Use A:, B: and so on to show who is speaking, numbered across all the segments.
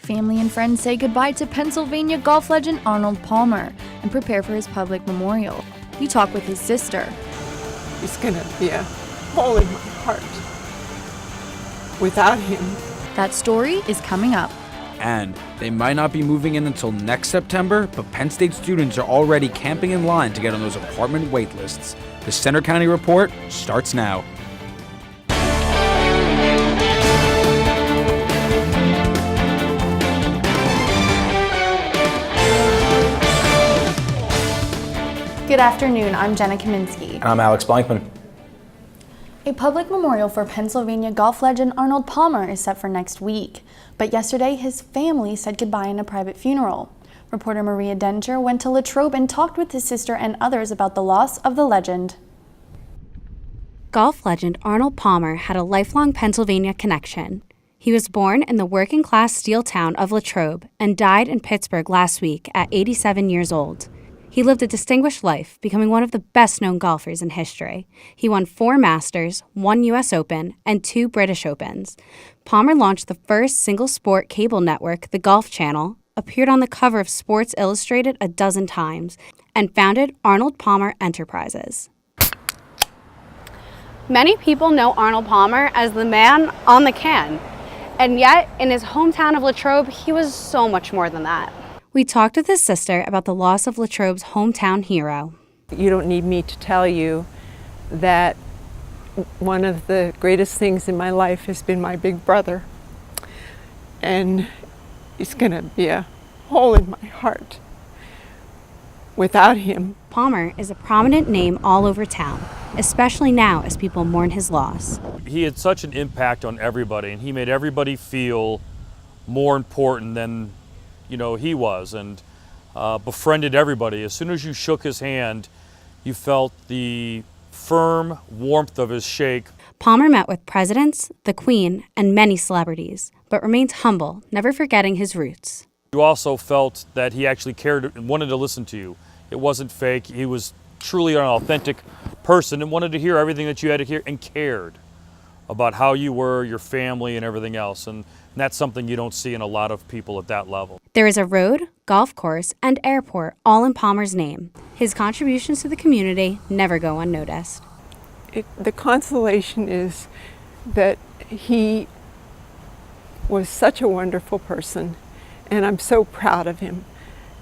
A: Family and friends say goodbye to Pennsylvania golf legend Arnold Palmer and prepare for his public memorial. We talk with his sister.
B: He's gonna be a hole in my heart. Without him.
A: That story is coming up.
C: And they might not be moving in until next September, but Penn State students are already camping in line to get on those apartment wait lists. The Center County Report starts now.
A: Good afternoon, I'm Jenna Kaminsky.
D: And I'm Alex Blankman.
A: A public memorial for Pennsylvania golf legend Arnold Palmer is set for next week, but yesterday his family said goodbye in a private funeral. Reporter Maria Denninger went to Latrobe and talked with his sister and others about the loss of the legend.
E: Golf legend Arnold Palmer had a lifelong Pennsylvania connection. He was born in the working-class steel town of Latrobe and died in Pittsburgh last week at 87 years old. He lived a distinguished life, becoming one of the best-known golfers in history. He won 4 Masters, 1 U.S. Open, and 2 British Opens. Palmer launched the first single-sport cable network, the Golf Channel, appeared on the cover of Sports Illustrated a dozen times, and founded Arnold Palmer Enterprises. Many people know Arnold Palmer as the man on the can, and yet in his hometown of Latrobe, he was so much more than that. We talked with his sister about the loss of Latrobe's hometown hero.
B: You don't need me to tell you that one of the greatest things in my life has been my big brother. And he's gonna be a hole in my heart without him.
E: Palmer is a prominent name all over town, especially now as people mourn his loss.
F: He had such an impact on everybody, and he made everybody feel more important than he was, and befriended everybody. As soon as you shook his hand, you felt the firm warmth of his shake.
E: Palmer met with presidents, the Queen, and many celebrities, but remained humble, never forgetting his roots.
F: You also felt that he actually cared and wanted to listen to you. It wasn't fake. He was truly an authentic person and wanted to hear everything that you had to hear and cared about how you were, your family, and everything else. And that's something you don't see in a lot of people at that level.
E: There is a road, golf course, and airport all in Palmer's name. His contributions to the community never go unnoticed.
B: The consolation is that he was such a wonderful person, and I'm so proud of him.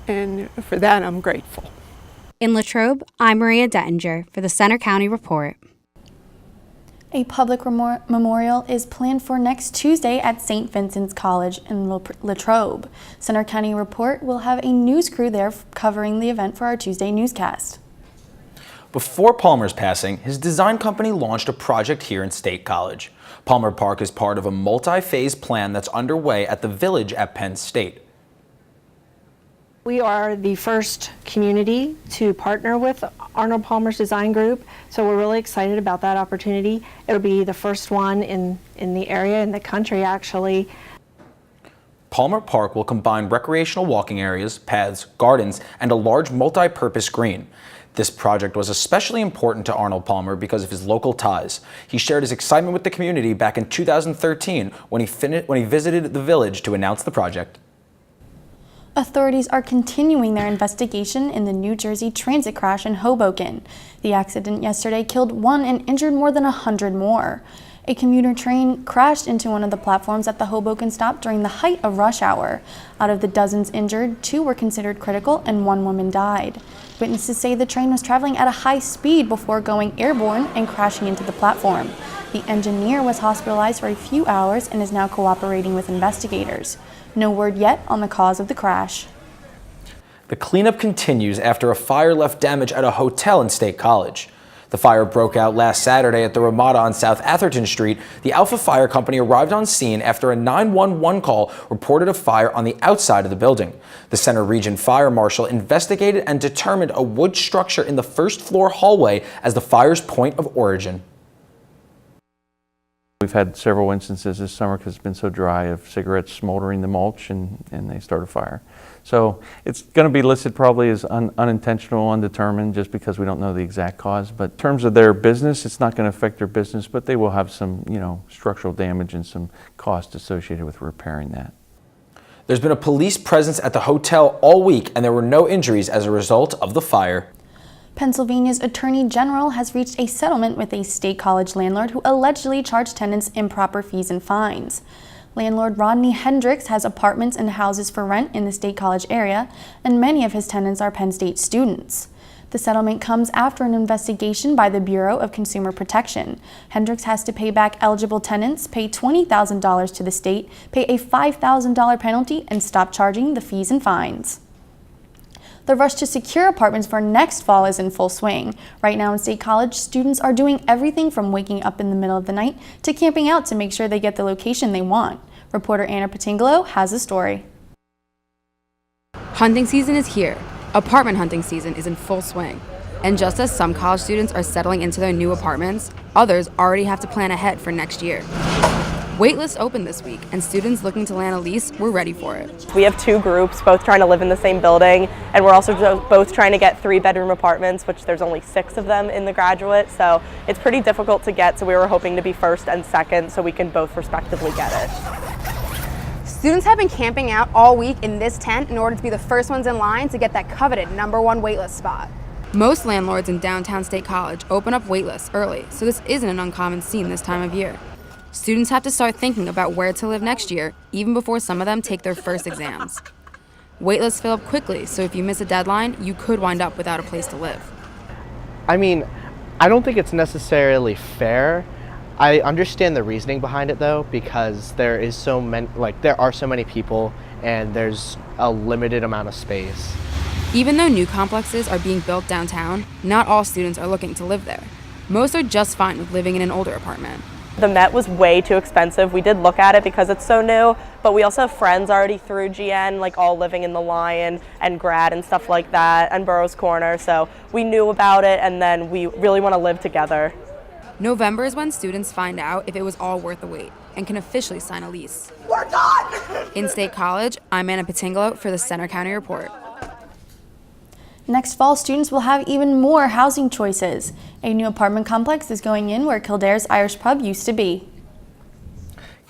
B: And for that, I'm grateful.
E: In Latrobe, I'm Maria Denninger for the Center County Report.
A: A public memorial is planned for next Tuesday at St. Vincent's College in Latrobe. Center County Report will have a news crew there covering the event for our Tuesday newscast.
D: Before Palmer's passing, his design company launched a project here in State College. Palmer Park is part of a multi-phase plan that's underway at the Village at Penn State.
G: We are the first community to partner with Arnold Palmer's Design Group, so we're really excited about that opportunity. It'll be the first one in the area, in the country actually.
D: Palmer Park will combine recreational walking areas, paths, gardens, and a large multi-purpose green. This project was especially important to Arnold Palmer because of his local ties. He shared his excitement with the community back in 2013 when he visited the Village to announce the project.
A: Authorities are continuing their investigation in the New Jersey transit crash in Hoboken. The accident yesterday killed 1 and injured more than 100 more. A commuter train crashed into one of the platforms at the Hoboken stop during the height of rush hour. Out of the dozens injured, 2 were considered critical and 1 woman died. Witnesses say the train was traveling at a high speed before going airborne and crashing into the platform. The engineer was hospitalized for a few hours and is now cooperating with investigators. No word yet on the cause of the crash.
D: The cleanup continues after a fire left damage at a hotel in State College. The fire broke out last Saturday at the Ramada on South Atherton Street. The Alpha Fire Company arrived on scene after a 911 call reported a fire on the outside of the building. The Center Region Fire Marshal investigated and determined a wood structure in the first floor hallway as the fire's point of origin.
H: We've had several instances this summer because it's been so dry of cigarettes smoldering the mulch and they start a fire. So it's going to be listed probably as unintentional, undetermined, just because we don't know the exact cause. But in terms of their business, it's not going to affect their business, but they will have some, structural damage and some cost associated with repairing that.
D: There's been a police presence at the hotel all week, and there were no injuries as a result of the fire.
A: Pennsylvania's Attorney General has reached a settlement with a state college landlord who allegedly charged tenants improper fees and fines. Landlord Rodney Hendricks has apartments and houses for rent in the State College area, and many of his tenants are Penn State students. The settlement comes after an investigation by the Bureau of Consumer Protection. Hendricks has to pay back eligible tenants, pay $20,000 to the state, pay a $5,000 penalty, and stop charging the fees and fines. The rush to secure apartments for next fall is in full swing. Right now in State College, students are doing everything from waking up in the middle of the night to camping out to make sure they get the location they want. Reporter Anna Patingolo has a story.
I: Hunting season is here. Apartment hunting season is in full swing. And just as some college students are settling into their new apartments, others already have to plan ahead for next year. Waitlists opened this week, and students looking to land a lease were ready for it.
J: We have two groups, both trying to live in the same building, and we're also both trying to get 3-bedroom apartments, which there's only 6 of them in the Graduate, so it's pretty difficult to get, so we were hoping to be first and second so we can both respectively get it.
I: Students have been camping out all week in this tent in order to be the first ones in line to get that coveted #1 waitlist spot. Most landlords in downtown State College open up waitlists early, so this isn't an uncommon scene this time of year. Students have to start thinking about where to live next year, even before some of them take their first exams. Waitlists fill up quickly, so if you miss a deadline, you could wind up without a place to live.
K: I mean, I don't think it's necessarily fair. I understand the reasoning behind it though, because there are so many people and there's a limited amount of space.
I: Even though new complexes are being built downtown, not all students are looking to live there. Most are just fine with living in an older apartment.
J: The Met was way too expensive. We did look at it because it's so new, but we also have friends already through GN, like all living in the Lion and Grad and stuff like that, and Burroughs Corner, so we knew about it, and then we really want to live together.
I: November is when students find out if it was all worth the wait and can officially sign a lease.
J: We're done!
I: In State College, I'm Anna Patingolo for the Center County Report.
A: Next fall, students will have even more housing choices. A new apartment complex is going in where Kildare's Irish Pub used to be.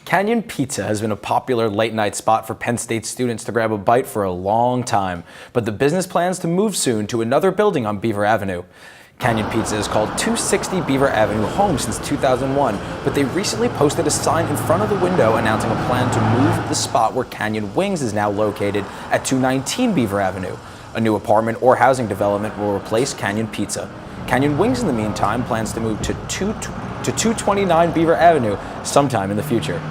D: Canyon Pizza has been a popular late-night spot for Penn State students to grab a bite for a long time, but the business plans to move soon to another building on Beaver Avenue. Canyon Pizza is called 260 Beaver Avenue home since 2001, but they recently posted a sign in front of the window announcing a plan to move the spot where Canyon Wings is now located at 219 Beaver Avenue. A new apartment or housing development will replace Canyon Pizza. Canyon Wings, in the meantime, plans to move to 229 Beaver Avenue sometime in the future.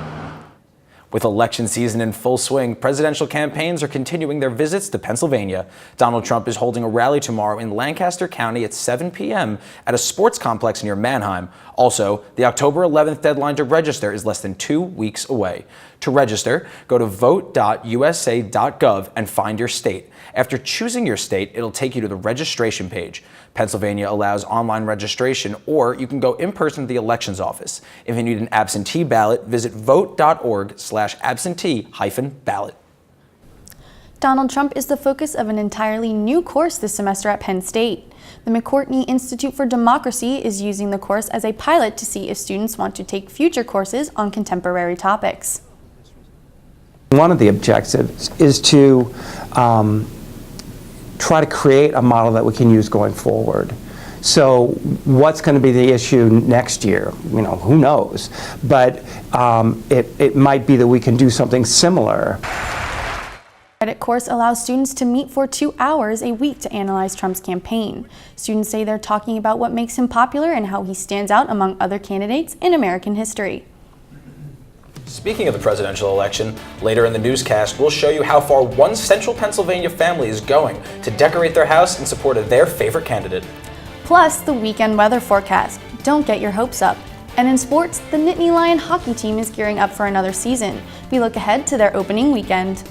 D: With election season in full swing, presidential campaigns are continuing their visits to Pennsylvania. Donald Trump is holding a rally tomorrow in Lancaster County at 7 p.m. at a sports complex near Manheim. Also, the October 11th deadline to register is less than 2 weeks away. To register, go to vote.usa.gov and find your state. After choosing your state, it'll take you to the registration page. Pennsylvania allows online registration, or you can go in person to the elections office. If you need an absentee ballot, visit vote.org/absentee-ballot.
A: Donald Trump is the focus of an entirely new course this semester at Penn State. The McCourtney Institute for Democracy is using the course as a pilot to see if students want to take future courses on contemporary topics.
L: One of the objectives is to try to create a model that we can use going forward. So what's going to be the issue next year? You know, who knows? But it might be that we can do something similar.
A: The credit course allows students to meet for 2 hours a week to analyze Trump's campaign. Students say they're talking about what makes him popular and how he stands out among other candidates in American history.
D: Speaking of the presidential election, later in the newscast, we'll show you how far one central Pennsylvania family is going to decorate their house in support of their favorite candidate.
A: Plus, the weekend weather forecast. Don't get your hopes up. And in sports, the Nittany Lion hockey team is gearing up for another season. We look ahead to their opening weekend.